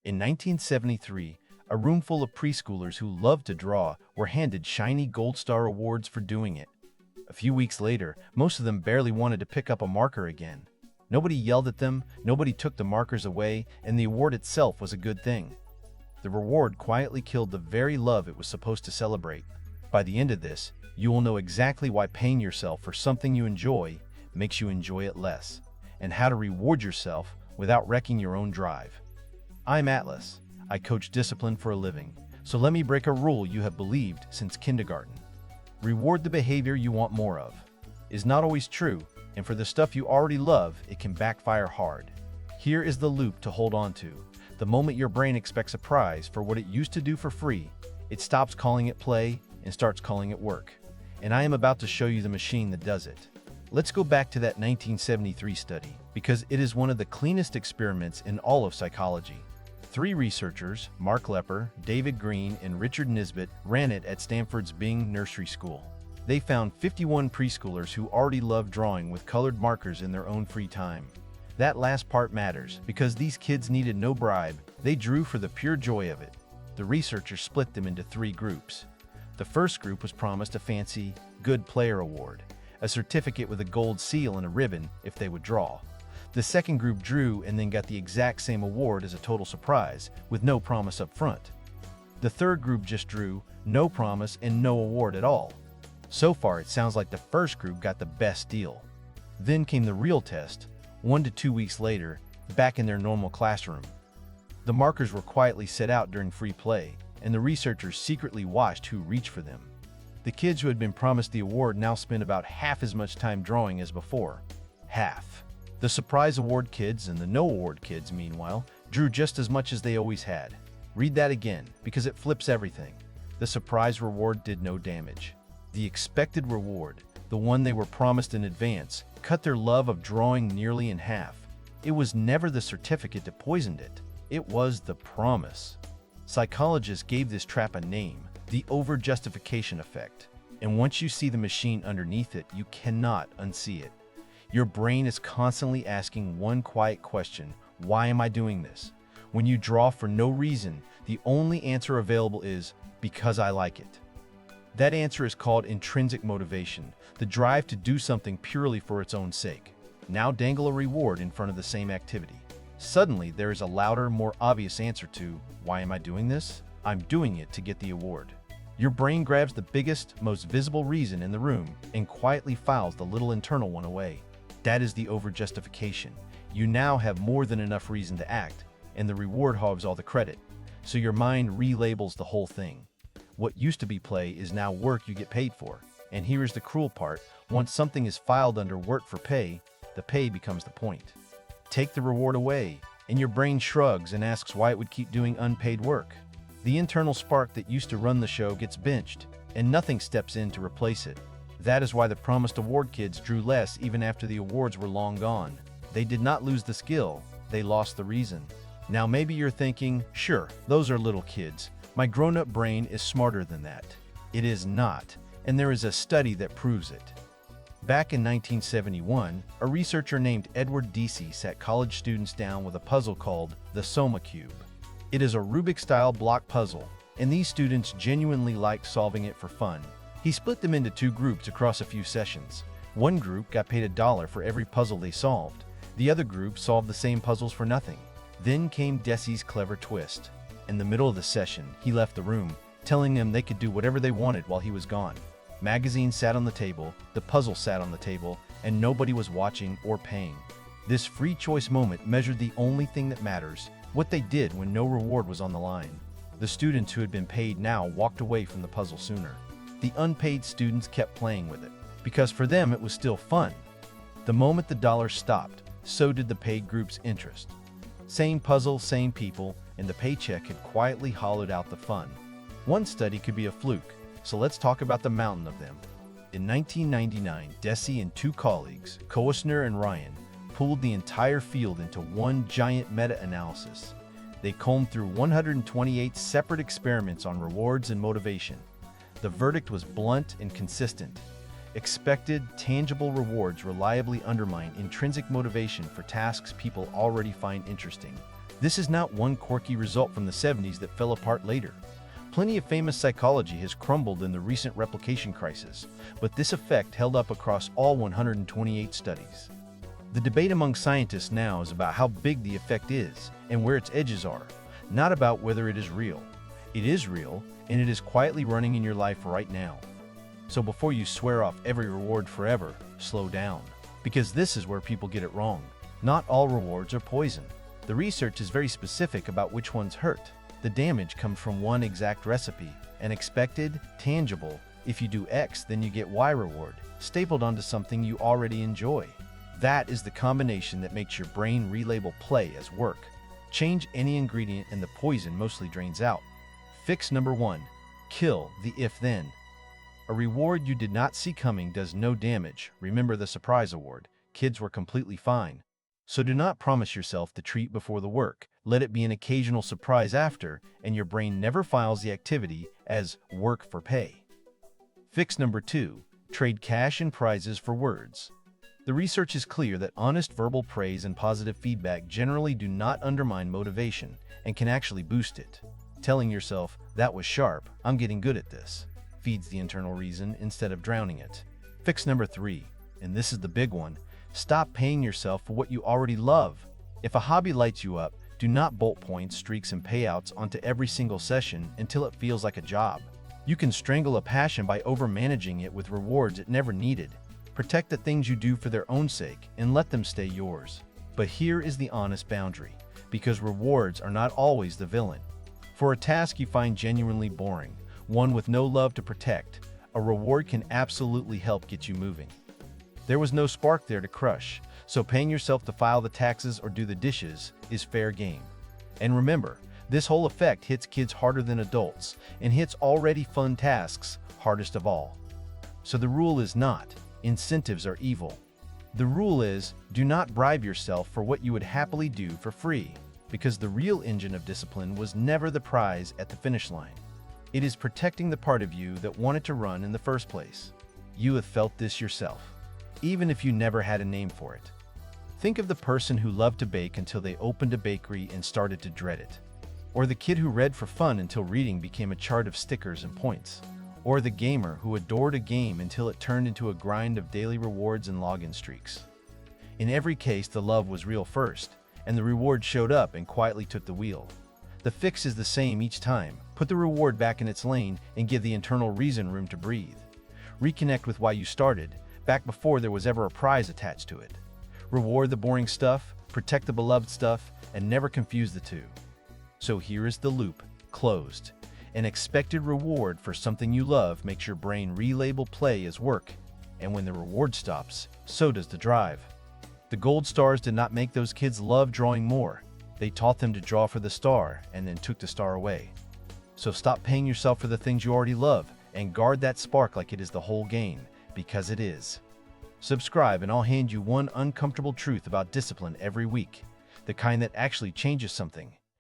In 1973, a room full of preschoolers who loved to draw were handed shiny Gold Star awards for doing it. A few weeks later, most of them barely wanted to pick up a marker again. Nobody yelled at them, nobody took the markers away, and the award itself was a good thing. The reward quietly killed the very love it was supposed to celebrate. By the end of this, you will know exactly why paying yourself for something you enjoy makes you enjoy it less, and how to reward yourself without wrecking your own drive. I'm Atlas. I coach discipline for a living, so let me break a rule you have believed since kindergarten. Reward the behavior you want more of. Is not always true, and for the stuff you already love, it can backfire hard. Here is the loop to hold on to. The moment your brain expects a prize for what it used to do for free, it stops calling it play and starts calling it work. And I am about to show you the machine that does it. Let's go back to that 1973 study, because it is one of the cleanest experiments in all of psychology. 3 researchers, Mark Lepper, David Greene, and Richard Nisbett, ran it at Stanford's Bing Nursery School. They found 51 preschoolers who already loved drawing with colored markers in their own free time. That last part matters, because these kids needed no bribe. They drew for the pure joy of it. The researchers split them into 3 groups. The first group was promised a fancy, Good Player Award, a certificate with a gold seal and a ribbon if they would draw. The second group drew and then got the exact same award as a total surprise, with no promise up front. The third group just drew, no promise, and no award at all. So far, it sounds like the first group got the best deal. Then came the real test, 1 to 2 weeks later, back in their normal classroom. The markers were quietly set out during free play, and the researchers secretly watched who reached for them. The kids who had been promised the award now spent about half as much time drawing as before. Half. The surprise award kids and the no award kids, meanwhile, drew just as much as they always had. Read that again, because it flips everything. The surprise reward did no damage. The expected reward, the one they were promised in advance, cut their love of drawing nearly in half. It was never the certificate that poisoned it. It was the promise. Psychologists gave this trap a name, the overjustification effect. And once you see the machine underneath it, you cannot unsee it. Your brain is constantly asking one quiet question: why am I doing this? When you draw for no reason, the only answer available is, because I like it. That answer is called intrinsic motivation, the drive to do something purely for its own sake. Now dangle a reward in front of the same activity. Suddenly, there is a louder, more obvious answer to, why am I doing this? I'm doing it to get the award. Your brain grabs the biggest, most visible reason in the room and quietly files the little internal one away. That is the overjustification. You now have more than enough reason to act, and the reward hogs all the credit. So your mind relabels the whole thing. What used to be play is now work you get paid for. And here is the cruel part: once something is filed under work for pay, the pay becomes the point. Take the reward away, and your brain shrugs and asks why it would keep doing unpaid work. The internal spark that used to run the show gets benched, and nothing steps in to replace it. That is why the promised award kids drew less even after the awards were long gone. They did not lose the skill, they lost the reason. Now maybe you're thinking, sure, those are little kids. My grown-up brain is smarter than that. It is not, and there is a study that proves it. Back in 1971, a researcher named Edward Deci sat college students down with a puzzle called the Soma Cube. It is a Rubik-style block puzzle, and these students genuinely liked solving it for fun. He split them into 2 groups across a few sessions. One group got paid $1 for every puzzle they solved. The other group solved the same puzzles for nothing. Then came Deci's clever twist. In the middle of the session, he left the room, telling them they could do whatever they wanted while he was gone. Magazines sat on the table, the puzzle sat on the table, and nobody was watching or paying. This free choice moment measured the only thing that matters: what they did when no reward was on the line. The students who had been paid now walked away from the puzzle sooner. The unpaid students kept playing with it, because for them it was still fun. The moment the dollars stopped, so did the paid group's interest. Same puzzle, same people, and the paycheck had quietly hollowed out the fun. One study could be a fluke, so let's talk about the mountain of them. In 1999, Deci and 2 colleagues, Koesner and Ryan, pooled the entire field into one giant meta-analysis. They combed through 128 separate experiments on rewards and motivation. The verdict was blunt and consistent. Expected, tangible rewards reliably undermine intrinsic motivation for tasks people already find interesting. This is not one quirky result from the 70s that fell apart later. Plenty of famous psychology has crumbled in the recent replication crisis, but this effect held up across all 128 studies. The debate among scientists now is about how big the effect is and where its edges are, not about whether it is real. It is real, and it is quietly running in your life right now. So before you swear off every reward forever, slow down. Because this is where people get it wrong. Not all rewards are poison. The research is very specific about which ones hurt. The damage comes from one exact recipe, an expected, tangible, if you do X, then you get Y reward, stapled onto something you already enjoy. That is the combination that makes your brain relabel play as work. Change any ingredient and the poison mostly drains out. Fix number 1. Kill the if-then. A reward you did not see coming does no damage. Remember the surprise award. Kids were completely fine. So do not promise yourself the treat before the work. Let it be an occasional surprise after, and your brain never files the activity as work for pay. Fix number 2. Trade cash and prizes for words. The research is clear that honest verbal praise and positive feedback generally do not undermine motivation and can actually boost it. Telling yourself, "That was sharp, I'm getting good at this," feeds the internal reason instead of drowning it. Fix number 3, and this is the big one. Stop paying yourself for what you already love. If a hobby lights you up, do not bolt points, streaks, and payouts onto every single session until it feels like a job. You can strangle a passion by overmanaging it with rewards it never needed. Protect the things you do for their own sake and let them stay yours. But here is the honest boundary, because rewards are not always the villain. For a task you find genuinely boring, one with no love to protect, a reward can absolutely help get you moving. There was no spark there to crush, so paying yourself to file the taxes or do the dishes is fair game. And remember, this whole effect hits kids harder than adults and hits already fun tasks hardest of all. So the rule is not, incentives are evil. The rule is, do not bribe yourself for what you would happily do for free, because the real engine of discipline was never the prize at the finish line. It is protecting the part of you that wanted to run in the first place. You have felt this yourself, even if you never had a name for it. Think of the person who loved to bake until they opened a bakery and started to dread it. Or the kid who read for fun until reading became a chart of stickers and points. Or the gamer who adored a game until it turned into a grind of daily rewards and login streaks. In every case, the love was real first, and the reward showed up and quietly took the wheel. The fix is the same each time. Put the reward back in its lane and give the internal reason room to breathe. Reconnect with why you started, back before there was ever a prize attached to it. Reward the boring stuff, protect the beloved stuff, and never confuse the two. So here is the loop, closed. An expected reward for something you love makes your brain relabel play as work, and when the reward stops, so does the drive. The gold stars did not make those kids love drawing more. They taught them to draw for the star and then took the star away. So stop paying yourself for the things you already love and guard that spark like it is the whole game, because it is. Subscribe and I'll hand you one uncomfortable truth about discipline every week, the kind that actually changes something.